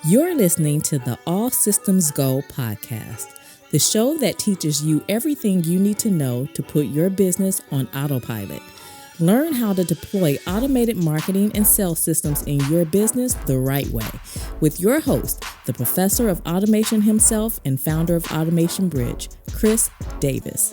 You're listening to the All Systems Go podcast, the show that teaches you everything you need to know to put your business on autopilot. Learn how to deploy automated marketing and sales systems in your business the right way with your host, the professor of automation himself and founder of Automation Bridge, Chris Davis.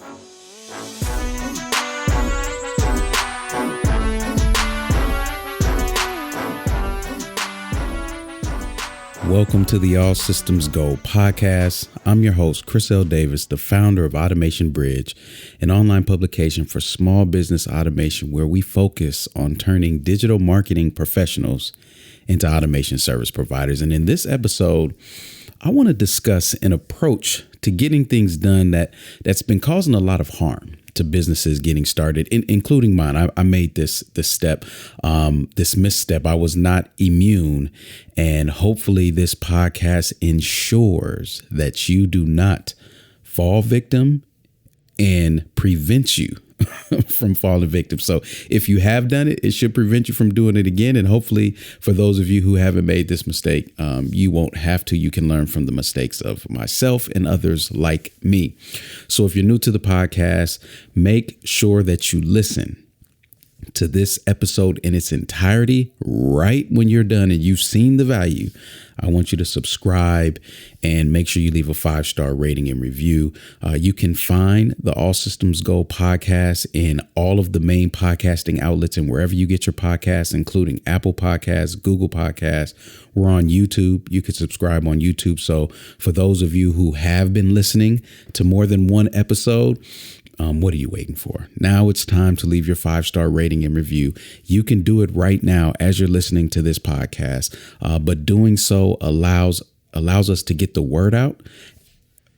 Welcome to the All Systems Go podcast. I'm your host, Chris L. Davis, the founder of Automation Bridge, an online publication for small business automation where we focus on turning digital marketing professionals into automation service providers. And in this episode, I want to discuss an approach to getting things done that's been causing a lot of harm to businesses getting started, including mine. I made this misstep. I was not immune. And hopefully this podcast ensures that you do not fall victim and prevents you from falling victim. So if you have done it, it should prevent you from doing it again. And hopefully for those of you who haven't made this mistake, you won't have to. You can learn from the mistakes of myself and others like me. So if you're new to the podcast, make sure that you listen to this episode in its entirety right when you're done and you've seen the value. I want you to subscribe and make sure you leave a 5-star rating and review. You can find the All Systems Go podcast in all of the main podcasting outlets and wherever you get your podcasts, including Apple Podcasts, Google Podcasts. We're on YouTube. You can subscribe on YouTube. So for those of you who have been listening to more than one episode, what are you waiting for? Now it's time to leave your 5-star rating and review. You can do it right now as you're listening to this podcast, but doing so allows us to get the word out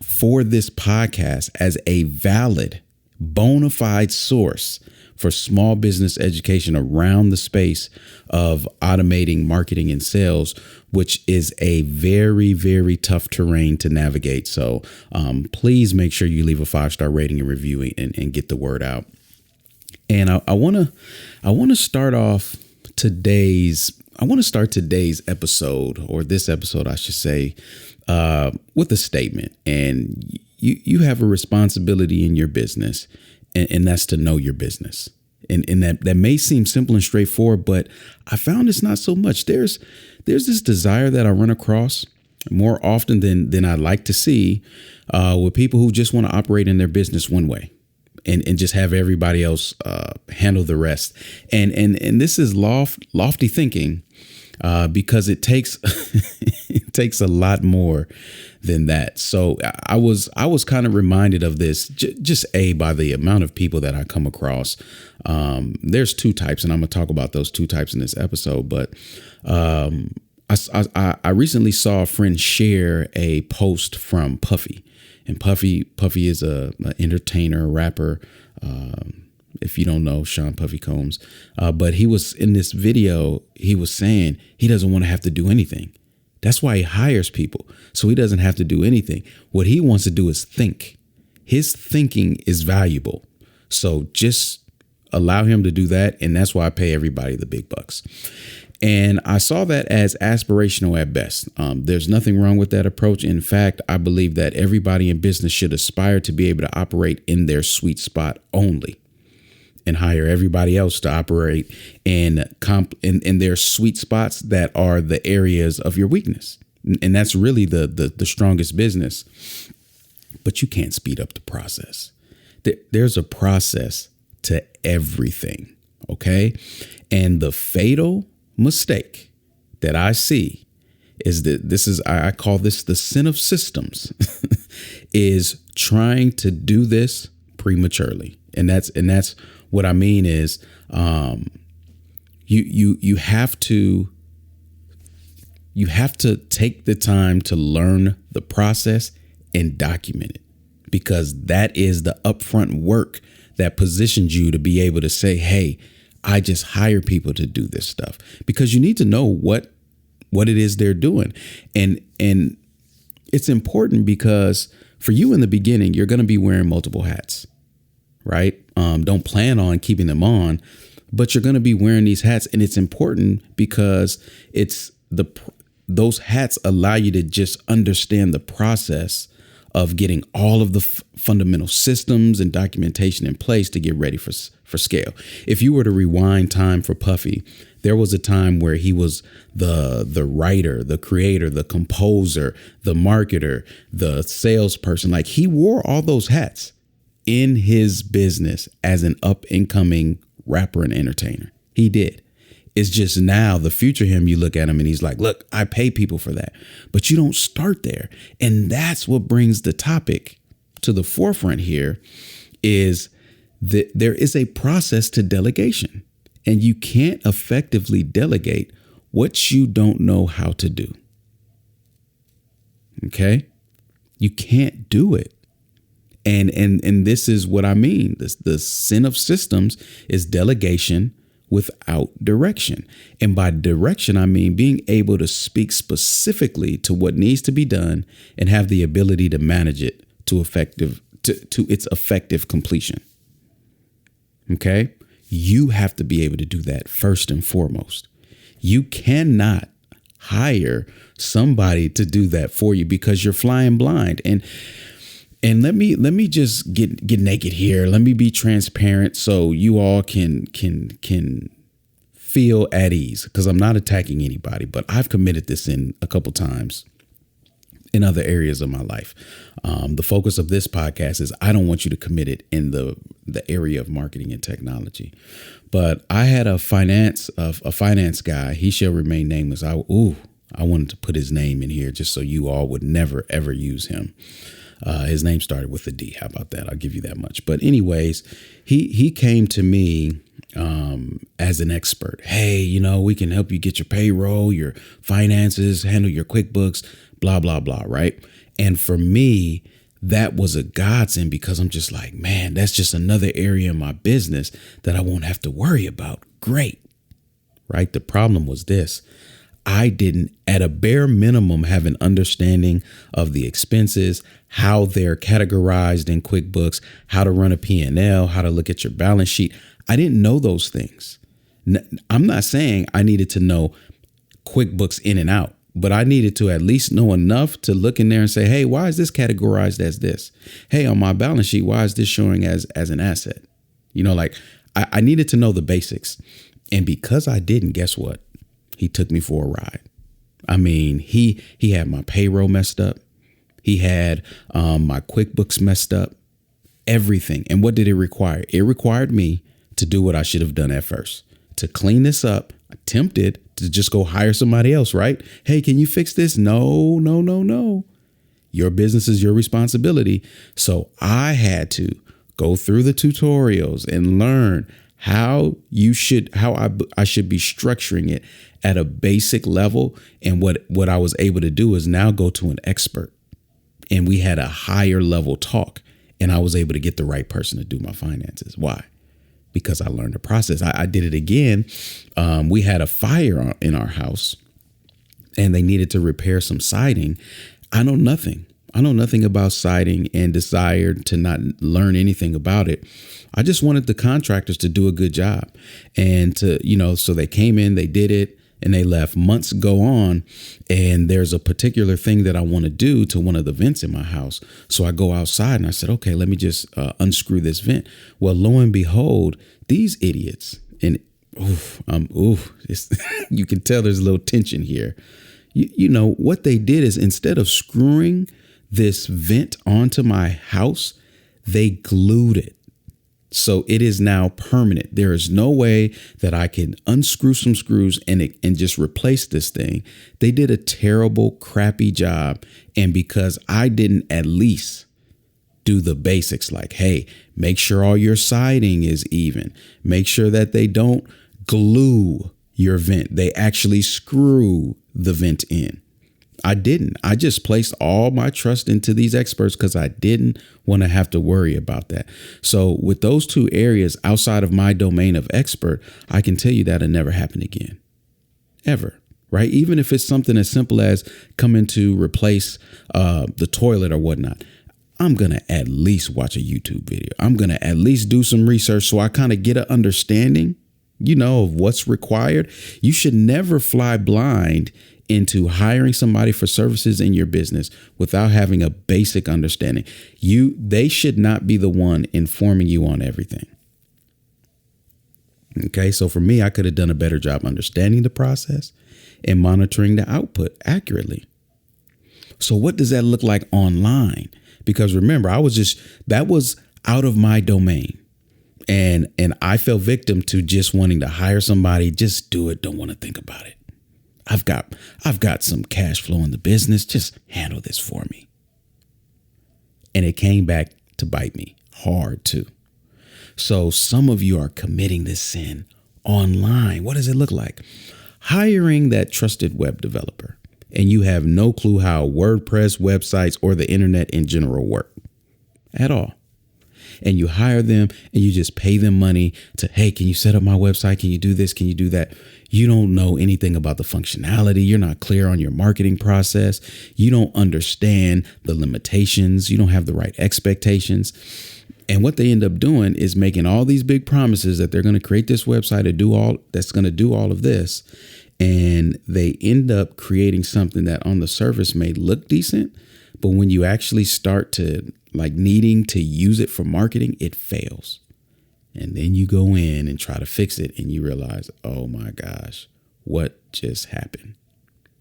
for this podcast as a valid, bona fide source for small business education around the space of automating marketing and sales, which is a very, very tough terrain to navigate. So please make sure you leave a 5-star rating and review and get the word out. And I want to start today's episode, or this episode, I should say, with a statement. And you have a responsibility in your business, and that's to know your business. And that may seem simple and straightforward, but I found it's not so much. There's this desire that I run across more often than I like to see with people who just want to operate in their business one way and just have everybody else handle the rest. And this is lofty thinking because it takes it takes a lot more than that. So I was kind of reminded of this just by the amount of people that I come across. There's two types, and I'm going to talk about those two types in this episode. But I recently saw a friend share a post from Puffy, and Puffy is an entertainer, rapper. If you don't know Sean Puffy Combs, but he was in this video. He was saying he doesn't want to have to do anything. That's why he hires people, so he doesn't have to do anything. What he wants to do is think. His thinking is valuable. So just allow him to do that. And that's why I pay everybody the big bucks. And I saw that as aspirational at best. There's nothing wrong with that approach. In fact, I believe that everybody in business should aspire to be able to operate in their sweet spot only, and hire everybody else to operate in their sweet spots that are the areas of your weakness. And that's really the strongest business. But you can't speed up the process. There's a process to everything. Okay. And the fatal mistake that I see is that I call this the sin of systems, is trying to do this prematurely. And that's what I mean is you have to take the time to learn the process and document it, because that is the upfront work that positions you to be able to say, hey, I just hire people to do this stuff, because you need to know what it is they're doing. And it's important because for you in the beginning, you're going to be wearing multiple hats, right? Don't plan on keeping them on, but you're going to be wearing these hats. And it's important because it's those hats allow you to just understand the process of getting all of the fundamental systems and documentation in place to get ready for scale. If you were to rewind time for Puffy, there was a time where he was the writer, the creator, the composer, the marketer, the salesperson. Like, he wore all those hats in his business as an up and coming rapper and entertainer. He did. It's just now the future him, you look at him and he's like, look, I pay people for that. But you don't start there. And that's what brings the topic to the forefront here, is that there is a process to delegation, and you can't effectively delegate what you don't know how to do. Okay? You can't do it. And this is what I mean. The sin of systems is delegation without direction. And by direction, I mean being able to speak specifically to what needs to be done and have the ability to manage it to its effective completion. Okay? You have to be able to do that first and foremost. You cannot hire somebody to do that for you because you're flying blind. And let me just get naked here. Let me be transparent so you all can feel at ease, because I'm not attacking anybody, but I've committed this in a couple times in other areas of my life. The focus of this podcast is I don't want you to commit it in the area of marketing and technology. But I had a finance guy. He shall remain nameless. I wanted to put his name in here just so you all would never, ever use him. His name started with a D. How about that? I'll give you that much. But anyways, he came to me as an expert. Hey, we can help you get your payroll, your finances, handle your QuickBooks, blah, blah, blah. Right. And for me, that was a godsend, because I'm just like, man, that's just another area in my business that I won't have to worry about. Great. Right. The problem was this. I didn't, at a bare minimum, have an understanding of the expenses, how they're categorized in QuickBooks, how to run a P&L, how to look at your balance sheet. I didn't know those things. I'm not saying I needed to know QuickBooks in and out, but I needed to at least know enough to look in there and say, hey, why is this categorized as this? Hey, on my balance sheet, why is this showing as an asset? I needed to know the basics. And because I didn't, guess what? He took me for a ride. I mean, he had my payroll messed up. He had my QuickBooks messed up, everything. And what did it require? It required me to do what I should have done at first, to clean this up. I tempted to just go hire somebody else, right? Hey, can you fix this? No. Your business is your responsibility. So I had to go through the tutorials and learn how I should be structuring it at a basic level. And what I was able to do is now go to an expert, and we had a higher level talk, and I was able to get the right person to do my finances. Why? Because I learned the process. I did it again. We had a fire in our house, and they needed to repair some siding. I know nothing about siding and desired to not learn anything about it. I just wanted the contractors to do a good job, and so they came in, they did it, and they left. Months go on, and there's a particular thing that I want to do to one of the vents in my house. So I go outside and I said, okay, let me just unscrew this vent. Well, lo and behold, these idiots, and you can tell there's a little tension here. What they did is, instead of screwing this vent onto my house, they glued it. So it is now permanent. There is no way that I can unscrew some screws and just replace this thing. They did a terrible, crappy job. And because I didn't at least do the basics, like, hey, make sure all your siding is even. Make sure that they don't glue your vent. They actually screw the vent in. I didn't. I just placed all my trust into these experts because I didn't want to have to worry about that. So with those two areas outside of my domain of expert, I can tell you that'll never happen again. Ever. Right? Even if it's something as simple as coming to replace the toilet or whatnot, I'm going to at least watch a YouTube video. I'm going to at least do some research so I kind of get an understanding, of what's required. You should never fly blind into hiring somebody for services in your business without having a basic understanding. They should not be the one informing you on everything. Okay, so for me, I could have done a better job understanding the process and monitoring the output accurately. So what does that look like online? Because remember, that was out of my domain. And I fell victim to just wanting to hire somebody, just do it, don't want to think about it. I've got some cash flow in the business, just handle this for me. And it came back to bite me hard too. So some of you are committing this sin online. What does it look like? Hiring that trusted web developer, and you have no clue how WordPress websites or the internet in general work at all. And you hire them and you just pay them money to, hey, can you set up my website? Can you do this? Can you do that? You don't know anything about the functionality. You're not clear on your marketing process. You don't understand the limitations. You don't have the right expectations. And what they end up doing is making all these big promises that they're going to create this website that's going to do all of this. And they end up creating something that on the surface may look decent, but when you actually start to needing to use it for marketing, it fails. And then you go in and try to fix it and you realize, oh my gosh, what just happened?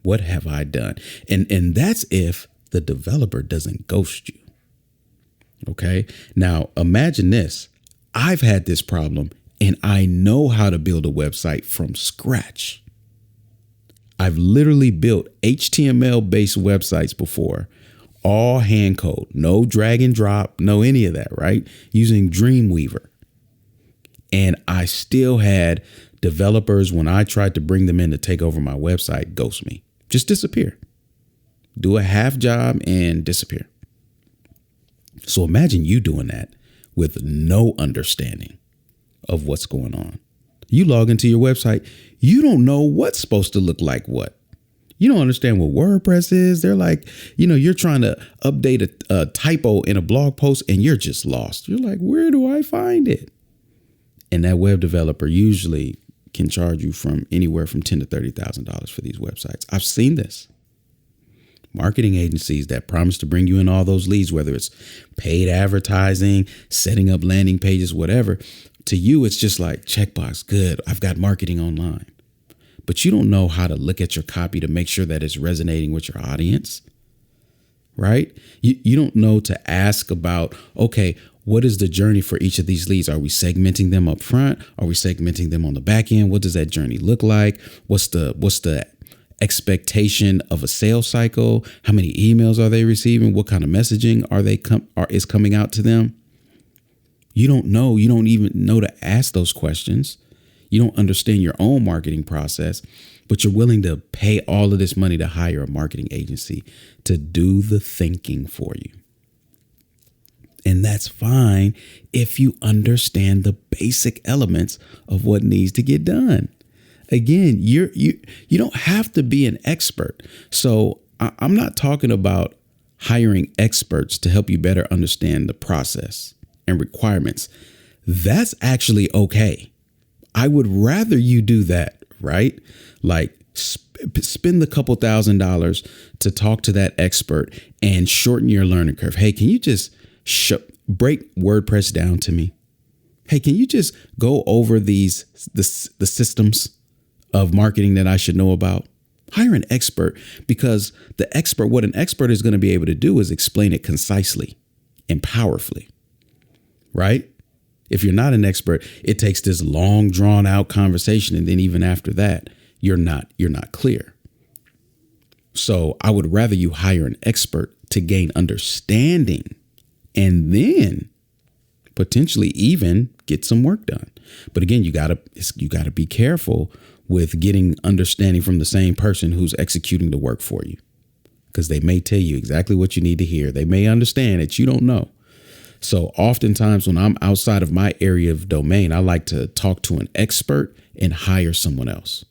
What have I done? And that's if the developer doesn't ghost you. Okay. Now imagine this. I've had this problem and I know how to build a website from scratch. I've literally built HTML based websites before. All hand code, no drag and drop, no any of that, right? Using Dreamweaver. And I still had developers, when I tried to bring them in to take over my website, ghost me, just disappear, do a half job and disappear. So imagine you doing that with no understanding of what's going on. You log into your website, you don't know what's supposed to look like what. You don't understand what WordPress is. They're like, you're trying to update a typo in a blog post and you're just lost. You're like, where do I find it? And that web developer usually can charge you from anywhere from $10,000 to $30,000 for these websites. I've seen this. Marketing agencies that promise to bring you in all those leads, whether it's paid advertising, setting up landing pages, whatever. To you, it's just like checkbox. Good. I've got marketing online. But you don't know how to look at your copy to make sure that it's resonating with your audience, right? You don't know to ask about, okay, what is the journey for each of these leads? Are we segmenting them up front? Are we segmenting them on the back end? What does that journey look like? What's the expectation of a sales cycle? How many emails are they receiving? What kind of messaging is coming out to them? You don't know. You don't even know to ask those questions. You don't understand your own marketing process, but you're willing to pay all of this money to hire a marketing agency to do the thinking for you. And that's fine if you understand the basic elements of what needs to get done. Again, you don't have to be an expert. So I'm not talking about hiring experts to help you better understand the process and requirements. That's actually okay. I would rather you do that, right? Like spend the couple $1,000s to talk to that expert and shorten your learning curve. Hey, can you just break WordPress down to me? Hey, can you just go over the systems of marketing that I should know about? Hire an expert, because what an expert is going to be able to do is explain it concisely and powerfully, right? If you're not an expert, it takes this long, drawn out conversation. And then even after that, you're not clear. So I would rather you hire an expert to gain understanding and then potentially even get some work done. But again, you gotta be careful with getting understanding from the same person who's executing the work for you, because they may tell you exactly what you need to hear. They may understand that you don't know. So oftentimes when I'm outside of my area of domain, I like to talk to an expert and hire someone else.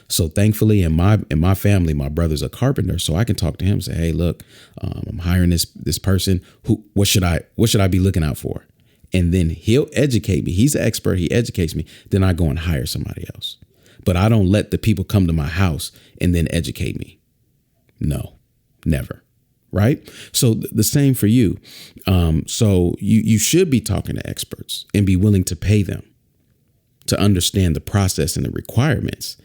So thankfully in my family, my brother's a carpenter, so I can talk to him and say, hey, look, I'm hiring this person. What should I be looking out for? And then he'll educate me. He's an expert. He educates me. Then I go and hire somebody else. But I don't let the people come to my house and then educate me. No, never. Right. So the same for you. So you should be talking to experts and be willing to pay them to understand the process and the requirements.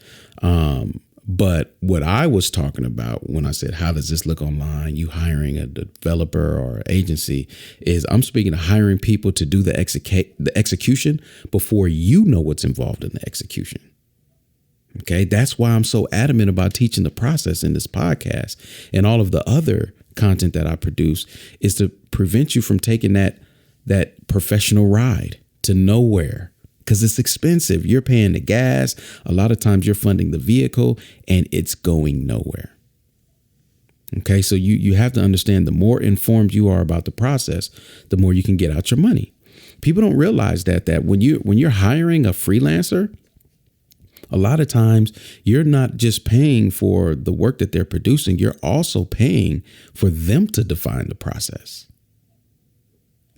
But what I was talking about when I said, how does this look online? You hiring a developer or agency, is I'm speaking to hiring people to do the execution before you know what's involved in the execution. OK, that's why I'm so adamant about teaching the process in this podcast and all of the other content that I produce, is to prevent you from taking that professional ride to nowhere. Because it's expensive. You're paying the gas. A lot of times you're funding the vehicle and it's going nowhere. OK, so you have to understand, the more informed you are about the process, the more you can get out your money. People don't realize that when you're hiring a freelancer, a lot of times you're not just paying for the work that they're producing. You're also paying for them to define the process.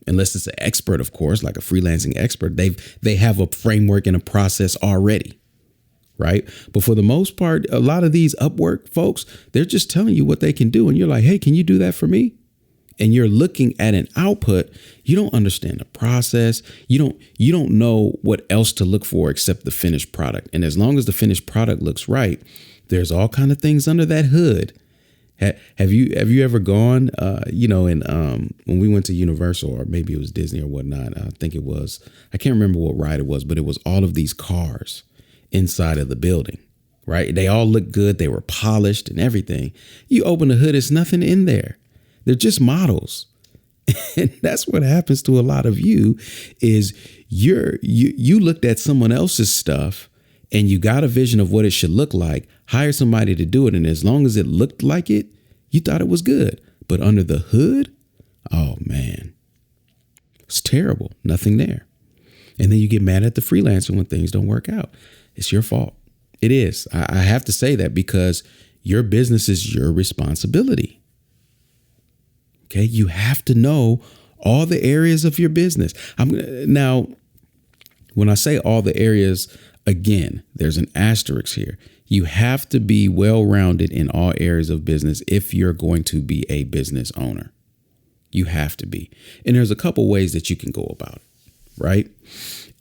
Unless it's an expert, of course, like a freelancing expert, they have a framework and a process already. Right. But for the most part, a lot of these Upwork folks, they're just telling you what they can do. And you're like, hey, can you do that for me? And you're looking at an output. You don't understand the process. You don't know what else to look for except the finished product. And as long as the finished product looks right, there's all kinds of things under that hood. Have you ever gone, when we went to Universal, or maybe it was Disney or whatnot, I think it was, I can't remember what ride it was, but it was all of these cars inside of the building, right? They all looked good. They were polished and everything. You open the hood, there's nothing in there. They're just models. And that's what happens to a lot of you, is you looked at someone else's stuff and you got a vision of what it should look like, hire somebody to do it. And as long as it looked like it, you thought it was good. But under the hood, oh, man, it's terrible. Nothing there. And then you get mad at the freelancer when things don't work out. It's your fault. It is. I have to say that, because your business is your responsibility. OK, you have to know all the areas of your business. Now, when I say all the areas, again, there's an asterisk here. You have to be well-rounded in all areas of business if you're going to be a business owner. You have to be. And there's a couple ways that you can go about it, right?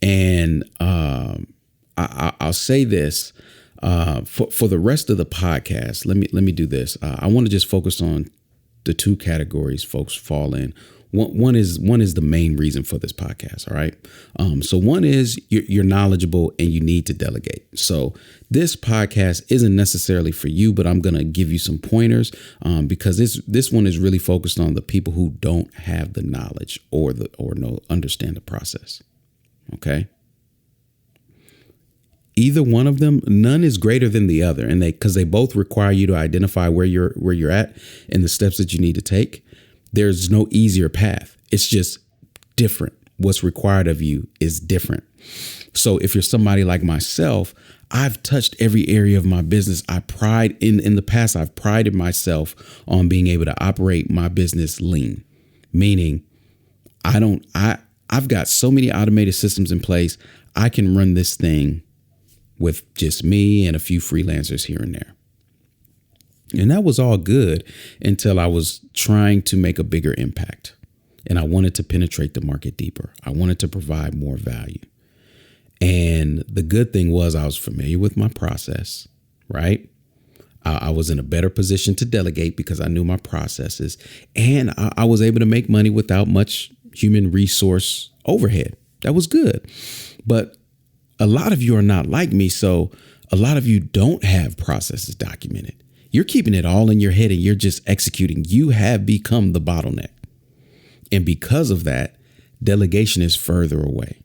And I'll say this for the rest of the podcast. Let me do this. I want to just focus on the two categories folks fall in. One is the main reason for this podcast. All right. So one is you're knowledgeable and you need to delegate. So this podcast isn't necessarily for you, but I'm going to give you some pointers because this one is really focused on the people who don't have the knowledge or understand the process. OK. Either one of them, none is greater than the other. And because they both require you to identify where you're at and the steps that you need to take. There's no easier path. It's just different. What's required of you is different. So if you're somebody like myself, I've touched every area of my business. In the past, I've prided myself on being able to operate my business lean, meaning I've got so many automated systems in place. I can run this thing with just me and a few freelancers here and there. And that was all good until I was trying to make a bigger impact. And I wanted to penetrate the market deeper. I wanted to provide more value. And the good thing was I was familiar with my process, right? I was in a better position to delegate because I knew my processes. And I was able to make money without much human resource overhead. That was good. But a lot of you are not like me. So a lot of you don't have processes documented. You're keeping it all in your head and you're just executing. You have become the bottleneck. And because of that, delegation is further away.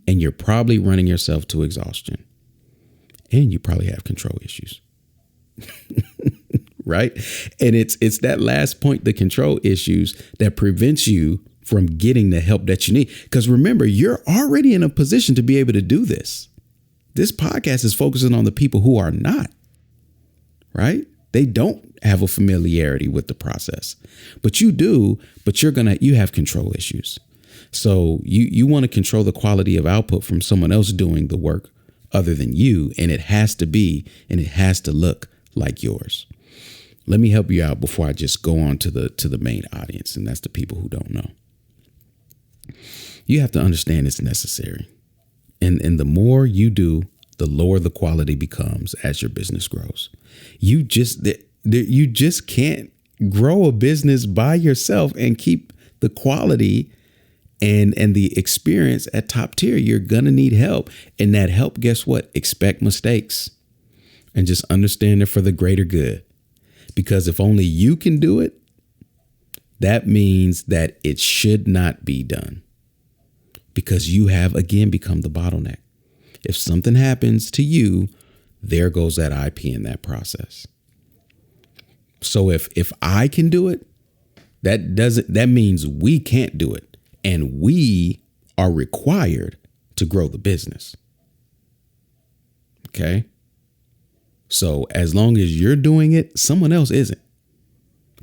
And you're probably running yourself to exhaustion. And you probably have control issues. Right? And it's that last point, the control issues, that prevents you from getting the help that you need. Because remember, you're already in a position to be able to do this. This podcast is focusing on the people who are not. Right? They don't have a familiarity with the process, but you do, but you have control issues. So you want to control the quality of output from someone else doing the work other than you. And it has to look like yours. let me help you out before I just go on to the main audience, and that's the people who don't know. You have to understand it's necessary. And the more you do, the lower the quality becomes as your business grows. You just can't grow a business by yourself and keep the quality and the experience at top tier. You're going to need help. And that help, guess what? Expect mistakes and just understand it for the greater good. Because if only you can do it, that means that it should not be done. Because you have, again, become the bottleneck. If something happens to you, there goes that IP in that process. So if I can do it, that means we can't do it. And we are required to grow the business. Okay. So as long as you're doing it, someone else isn't.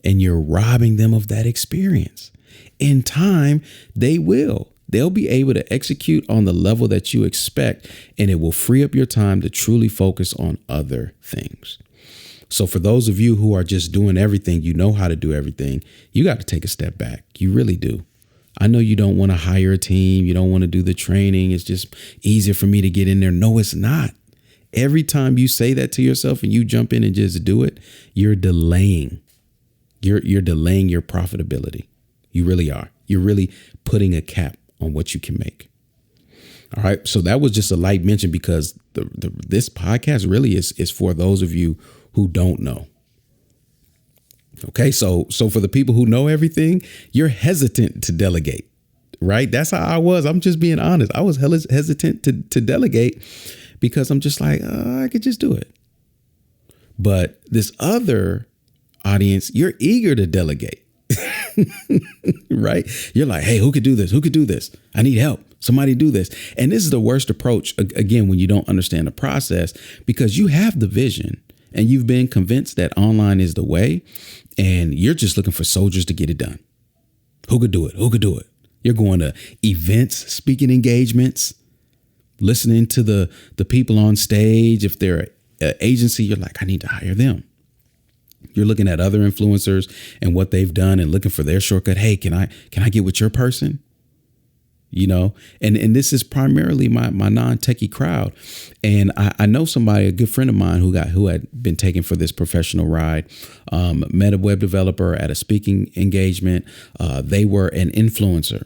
And you're robbing them of that experience. In time, they'll be able to execute on the level that you expect, and it will free up your time to truly focus on other things. So for those of you who are just doing everything, you know how to do everything, you got to take a step back. You really do. I know you don't want to hire a team. You don't want to do the training. It's just easier for me to get in there. No, it's not. Every time you say that to yourself and you jump in and just do it, you're delaying. You're delaying your profitability. You really are. You're really putting a cap on what you can make. All right. So that was just a light mention because this podcast really is for those of you who don't know. Okay. So for the people who know everything, you're hesitant to delegate, right? That's how I was. I'm just being honest. I was hesitant to delegate because I'm just like, I could just do it. But this other audience, you're eager to delegate. Right? You're like, hey, who could do this? Who could do this? I need help. Somebody do this. And this is the worst approach, again, when you don't understand the process, because you have the vision and you've been convinced that online is the way, and you're just looking for soldiers to get it done. Who could do it? Who could do it? You're going to events, speaking engagements, listening to the people on stage. If they're an agency, you're like, I need to hire them. You're looking at other influencers and what they've done and looking for their shortcut. Hey, can I get with your person? You know, and this is primarily my non-techie crowd. And I know somebody, a good friend of mine who had been taken for this professional ride, met a web developer at a speaking engagement. They were an influencer,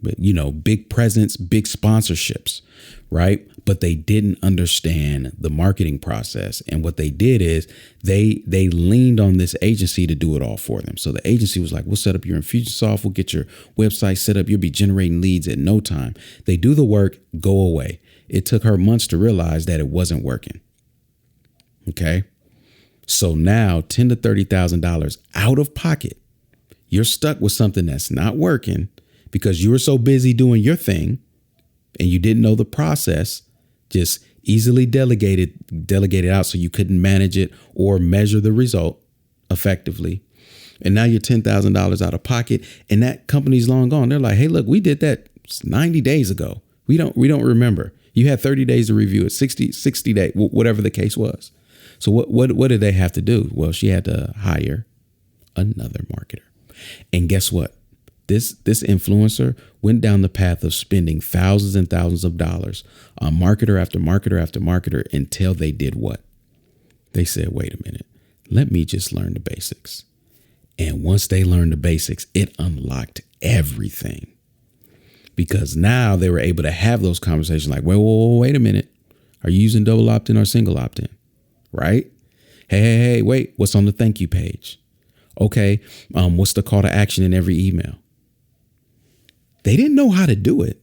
but, you know, big presence, big sponsorships, right? But they didn't understand the marketing process. And what they did is they leaned on this agency to do it all for them. So the agency was like, we'll set up your Infusionsoft. We'll get your website set up. You'll be generating leads in no time. They do the work, go away. It took her months to realize that it wasn't working. Okay. So now $10,000 to $30,000 out of pocket. You're stuck with something that's not working because you were so busy doing your thing and you didn't know the process. Just easily delegated out so you couldn't manage it or measure the result effectively. And now you're $10,000 out of pocket and that company's long gone. They're like, hey, look, we did that 90 days ago. We don't remember. You had 30 days to review it, 60 days, whatever the case was. So what did they have to do? Well, she had to hire another marketer. And guess what? This influencer went down the path of spending thousands and thousands of dollars on marketer after marketer after marketer until they did what? They said, wait a minute, let me just learn the basics. And once they learned the basics, it unlocked everything. Because now they were able to have those conversations like, wait a minute. Are you using double opt-in or single opt-in? Right? Hey, wait, what's on the thank you page? Okay, what's the call to action in every email? They didn't know how to do it,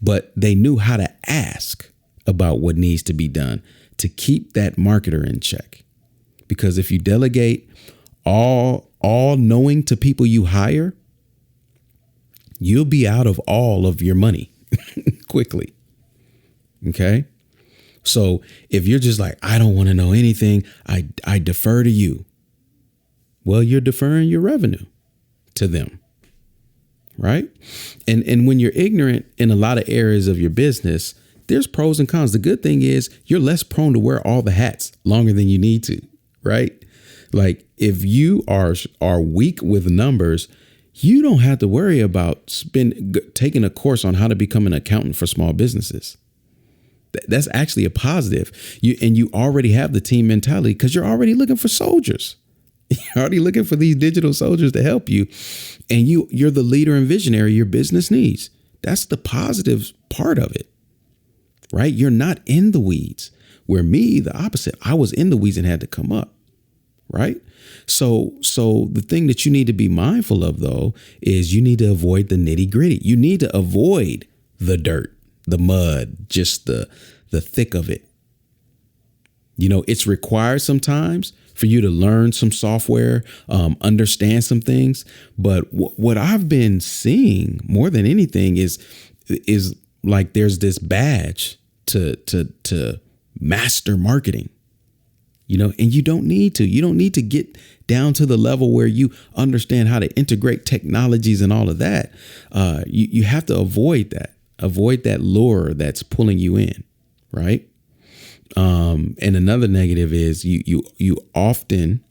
but they knew how to ask about what needs to be done to keep that marketer in check. Because if you delegate all knowing to people you hire, you'll be out of all of your money quickly. Okay. So if you're just like, I don't want to know anything, I defer to you. Well, you're deferring your revenue to them. Right. And when you're ignorant in a lot of areas of your business, there's pros and cons. The good thing is you're less prone to wear all the hats longer than you need to. Right. Like if you are weak with numbers, you don't have to worry about taking a course on how to become an accountant for small businesses. That's actually a positive. You already have the team mentality because you're already looking for soldiers. You're already looking for these digital soldiers to help you. And you're the leader and visionary your business needs. That's the positive part of it, right? You're not in the weeds. Where me, the opposite, I was in the weeds and had to come up, right? So the thing that you need to be mindful of, though, is you need to avoid the nitty gritty. You need to avoid the dirt, the mud, just the thick of it. You know, it's required sometimes for you to learn some software, understand some things. But what I've been seeing more than anything is like there's this badge to master marketing, you know, and you don't need to get down to the level where you understand how to integrate technologies and all of that. You have to avoid that lure that's pulling you in. Right. And another negative is you often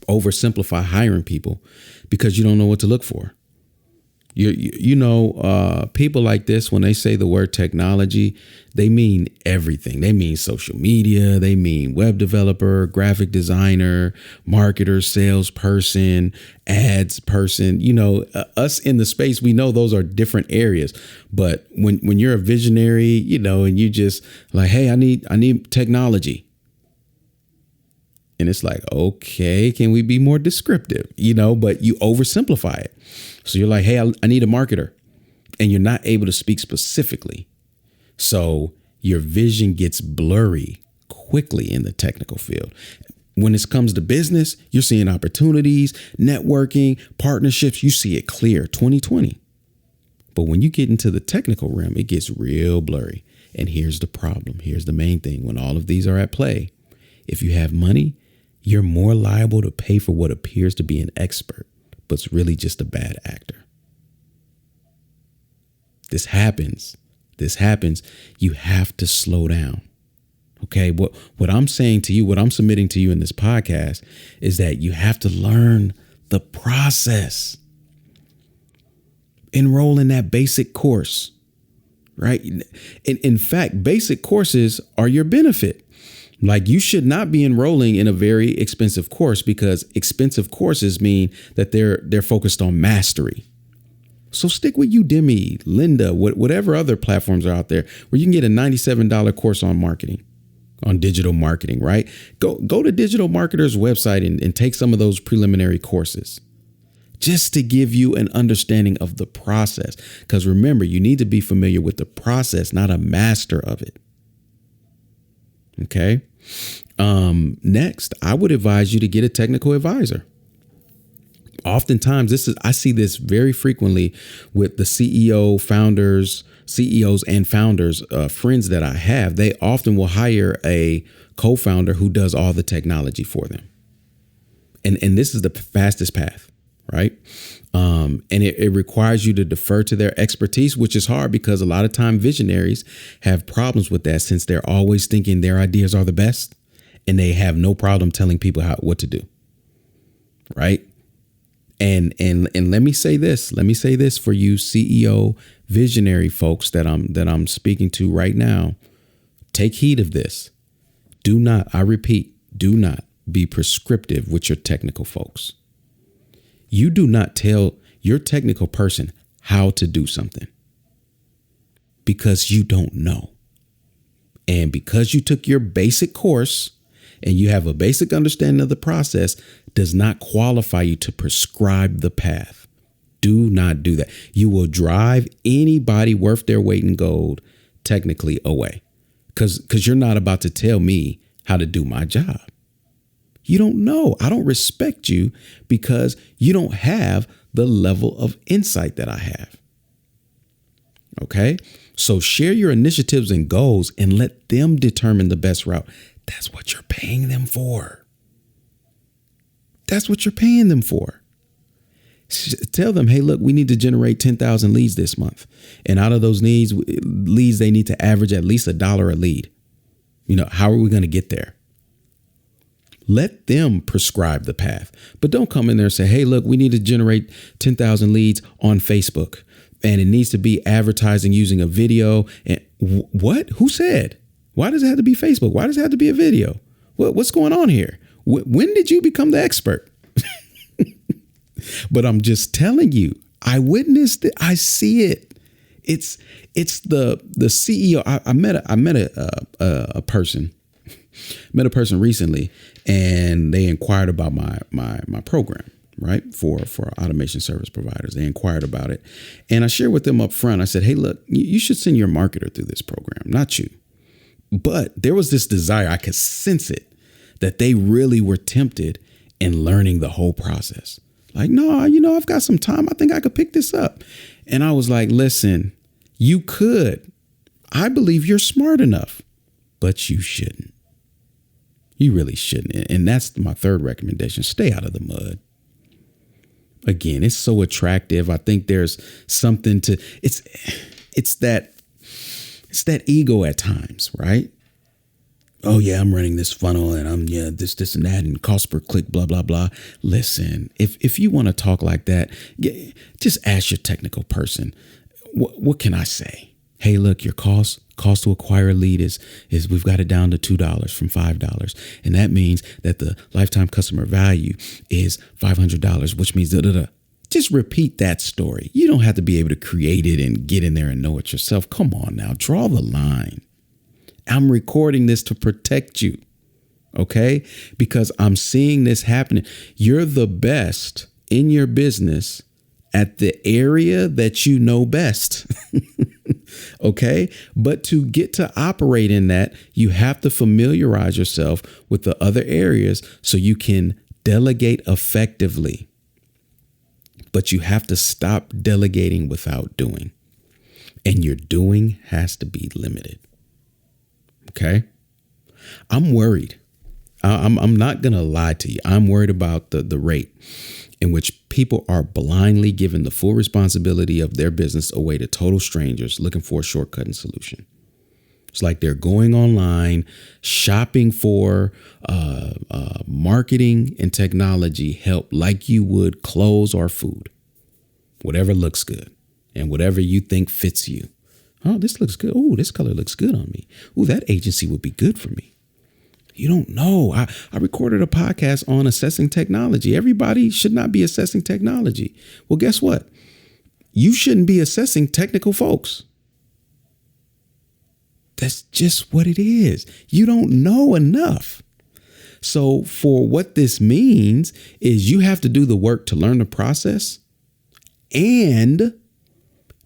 oversimplify hiring people because you don't know what to look for. People like this, when they say the word technology, they mean everything. They mean social media. They mean web developer, graphic designer, marketer, salesperson, ads person. You know, us in the space, we know those are different areas. But when you're a visionary, you know, and you just like, hey, I need technology. And it's like, okay, can we be more descriptive? You know, but you oversimplify it. So you're like, hey, I need a marketer, and you're not able to speak specifically. So your vision gets blurry quickly in the technical field. When it comes to business, you're seeing opportunities, networking, partnerships. You see it clear, 2020. But when you get into the technical realm, it gets real blurry. And here's the problem. Here's the main thing. When all of these are at play, if you have money, you're more liable to pay for what appears to be an expert, but it's really just a bad actor. This happens. You have to slow down. Okay. What I'm saying to you, what I'm submitting to you in this podcast is that you have to learn the process. Enroll in that basic course, right? In fact, basic courses are your benefit. Like you should not be enrolling in a very expensive course because expensive courses mean that they're focused on mastery. So stick with Udemy, Lynda, whatever other platforms are out there where you can get a $97 course on marketing, on digital marketing, right? Go to Digital Marketer's website and take some of those preliminary courses just to give you an understanding of the process. Because remember, you need to be familiar with the process, not a master of it. Okay. Next, I would advise you to get a technical advisor. Oftentimes, I see this very frequently with the CEOs and founders, friends that I have. They often will hire a co-founder who does all the technology for them. And this is the fastest path, right? And it requires you to defer to their expertise, which is hard because a lot of time visionaries have problems with that since they're always thinking their ideas are the best and they have no problem telling people what to do. Right. And let me say this for you CEO visionary folks that I'm speaking to right now. Take heed of this. Do not be prescriptive with your technical folks. You do not tell your technical person how to do something because you don't know. And because you took your basic course and you have a basic understanding of the process does not qualify you to prescribe the path. Do not do that. You will drive anybody worth their weight in gold technically away because you're not about to tell me how to do my job. You don't know. I don't respect you because you don't have the level of insight that I have. Okay, so share your initiatives and goals and let them determine the best route. That's what you're paying them for. That's what you're paying them for. Tell them, hey, look, we need to generate 10,000 leads this month. And out of those leads, they need to average at least $1 a lead. You know, how are we going to get there? Let them prescribe the path, but don't come in there and say, hey, look, we need to generate 10,000 leads on Facebook and it needs to be advertising using a video. And what? Who said? Why does it have to be Facebook? Why does it have to be a video? What's going on here? When did you become the expert? But I'm just telling you, I witnessed it. I see it. It's the CEO. I met a person recently, and they inquired about my program, right? For automation service providers. They inquired about it. And I shared with them up front. I said, hey, look, you should send your marketer through this program, not you. But there was this desire. I could sense it, that they really were tempted in learning the whole process. Like, no, I've got some time. I think I could pick this up. And I was like, listen, you could. I believe you're smart enough, but you shouldn't. You really shouldn't. And that's my third recommendation. Stay out of the mud. Again, it's so attractive. I think there's something to it's that ego at times, right? Oh, yeah, I'm running this funnel and I'm this and that and cost per click, blah, blah, blah. Listen, if you want to talk like that, just ask your technical person. What can I say? Hey, look, your cost to acquire a lead is we've got it down to $2 from $5. And that means that the lifetime customer value is $500, which means da-da-da. Just repeat that story. You don't have to be able to create it and get in there and know it yourself. Come on now, draw the line. I'm recording this to protect you, okay? Because I'm seeing this happening. You're the best in your business at the area that you know best, okay? But to get to operate in that, you have to familiarize yourself with the other areas so you can delegate effectively. But you have to stop delegating without doing. And your doing has to be limited. Okay. I'm worried. I'm not going to lie to you. I'm worried about the rate in which people are blindly giving the full responsibility of their business away to total strangers looking for a shortcut and solution. It's like they're going online, shopping for marketing and technology help like you would clothes or food, whatever looks good and whatever you think fits you. Oh, this looks good. Oh, this color looks good on me. Oh, that agency would be good for me. You don't know. I recorded a podcast on assessing technology. Everybody should not be assessing technology. Well, guess what? You shouldn't be assessing technical folks. That's just what it is. You don't know enough. So for what this means is you have to do the work to learn the process and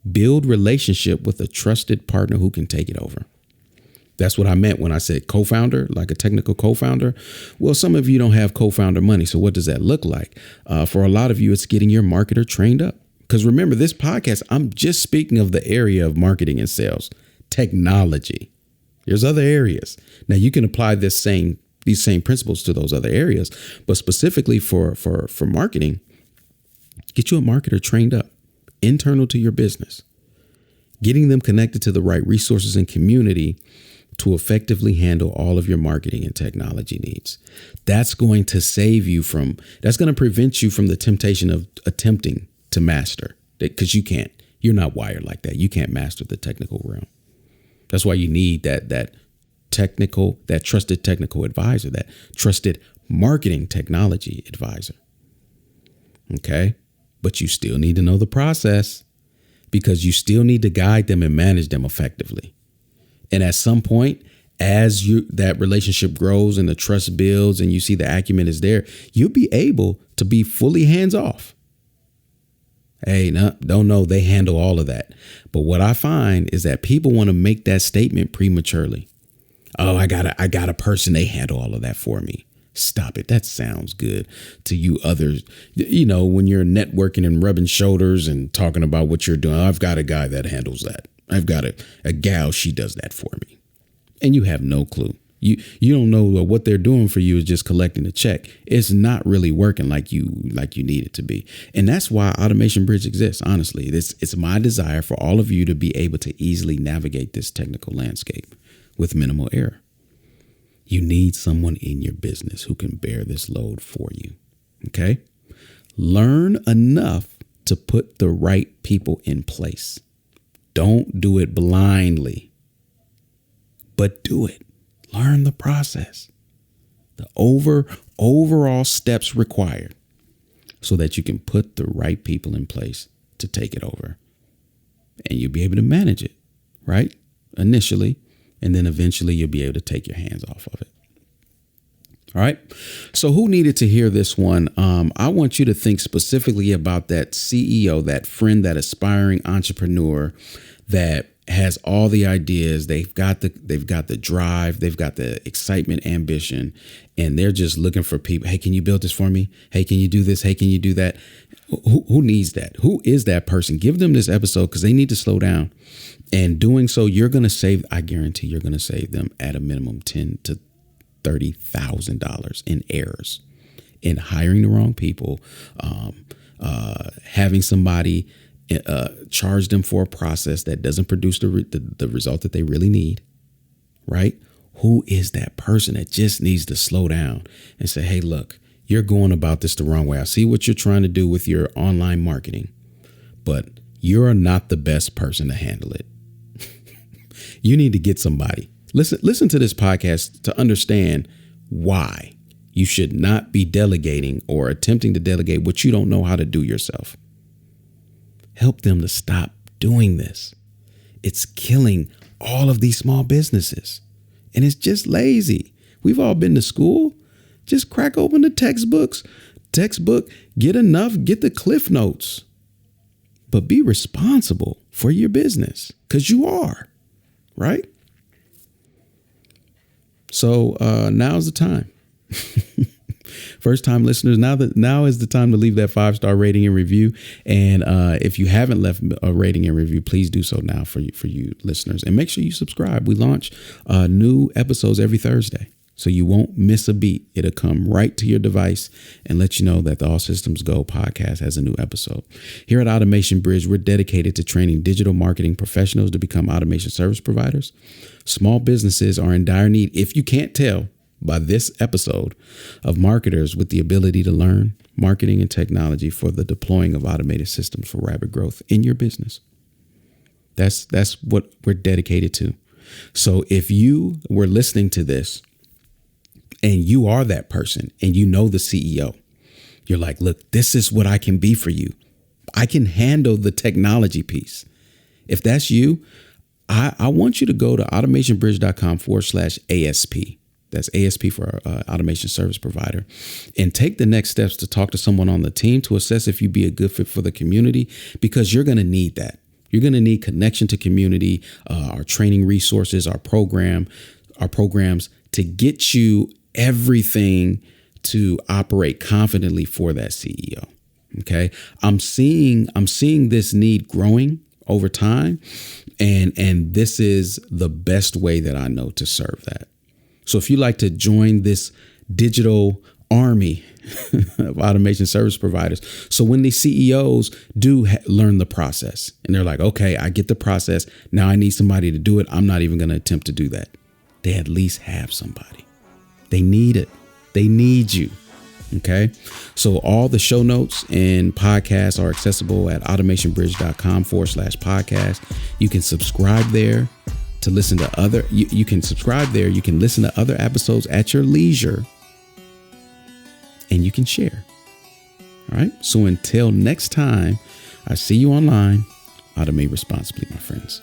build relationship with a trusted partner who can take it over. That's what I meant when I said co-founder, like a technical co-founder. Well, some of you don't have co-founder money. So what does that look like? For a lot of you, it's getting your marketer trained up. Because remember, this podcast, I'm just speaking of the area of marketing and sales, technology. There's other areas. Now, you can apply these same principles to those other areas, but specifically for marketing, get you a marketer trained up. Internal to your business, getting them connected to the right resources and community to effectively handle all of your marketing and technology needs. That's going to that's going to prevent you from the temptation of attempting to master, because you can't. You're not wired like that. You can't master the technical realm. That's why you need that trusted technical advisor, that trusted marketing technology advisor. Okay. But you still need to know the process, because you still need to guide them and manage them effectively. And at some point, as that relationship grows and the trust builds and you see the acumen is there, you'll be able to be fully hands off. Hey, no, don't know. They handle all of that. But what I find is that people want to make that statement prematurely. Oh, I got a person. They handle all of that for me. Stop it. That sounds good to you others. You know, when you're networking and rubbing shoulders and talking about what you're doing, I've got a guy that handles that. I've got a gal, she does that for me. And you have no clue. You don't know what they're doing for you is just collecting a check. It's not really working like you need it to be. And that's why Automation Bridge exists. Honestly, it's my desire for all of you to be able to easily navigate this technical landscape with minimal error. You need someone in your business who can bear this load for you. Okay? Learn enough to put the right people in place. Don't do it blindly, but do it. Learn the process, the overall steps required so that you can put the right people in place to take it over. And you'll be able to manage it, right? Initially, and then eventually you'll be able to take your hands off of it. All right. So who needed to hear this one? I want you to think specifically about that CEO, that friend, that aspiring entrepreneur that has all the ideas. They've got the drive. They've got the excitement, ambition, and they're just looking for people. Hey, can you build this for me? Hey, can you do this? Hey, can you do that? Who needs that? Who is that person? Give them this episode because they need to slow down. And doing so, you're going to save, I guarantee you're going to save them at a minimum $10,000 to $30,000 in errors, in hiring the wrong people, having somebody charge them for a process that doesn't produce the result that they really need, right? Who is that person that just needs to slow down and say, hey, look, you're going about this the wrong way. I see what you're trying to do with your online marketing, but you're not the best person to handle it. You need to get somebody. Listen to this podcast to understand why you should not be delegating or attempting to delegate what you don't know how to do yourself. Help them to stop doing this. It's killing all of these small businesses. And it's just lazy. We've all been to school. Just crack open the textbook, get the Cliff Notes, but be responsible for your business because you are, right? So now's the time. First time listeners, now is the time to leave that 5-star rating and review. And if you haven't left a rating and review, please do so now for you listeners. And make sure you subscribe. We launch new episodes every Thursday, so you won't miss a beat. It'll come right to your device and let you know that the All Systems Go podcast has a new episode. Here at Automation Bridge, we're dedicated to training digital marketing professionals to become automation service providers. Small businesses are in dire need, if you can't tell by this episode, of marketers with the ability to learn marketing and technology for the deploying of automated systems for rapid growth in your business. That's what we're dedicated to. So if you were listening to this and you are that person and you know the CEO, you're like, look, this is what I can be for you. I can handle the technology piece. If that's you, I want you to go to automationbridge.com/ASP. That's ASP for automation service provider, and take the next steps to talk to someone on the team to assess if you'd be a good fit for the community, because you're going to need that. You're going to need connection to community, our training resources, our programs to get you everything to operate confidently for that CEO. Okay. I'm seeing this need growing over time. And this is the best way that I know to serve that. So if you'd like to join this digital army of automation service providers, so when these CEOs do learn the process and they're like, okay, I get the process. Now I need somebody to do it. I'm not even going to attempt to do that. They at least have somebody. They need it. They need you. Okay. So all the show notes and podcasts are accessible at automationbridge.com/podcast. You can subscribe there to listen to you can subscribe there. You can listen to other episodes at your leisure, and you can share. All right. So until next time, I see you online. Automate responsibly, my friends.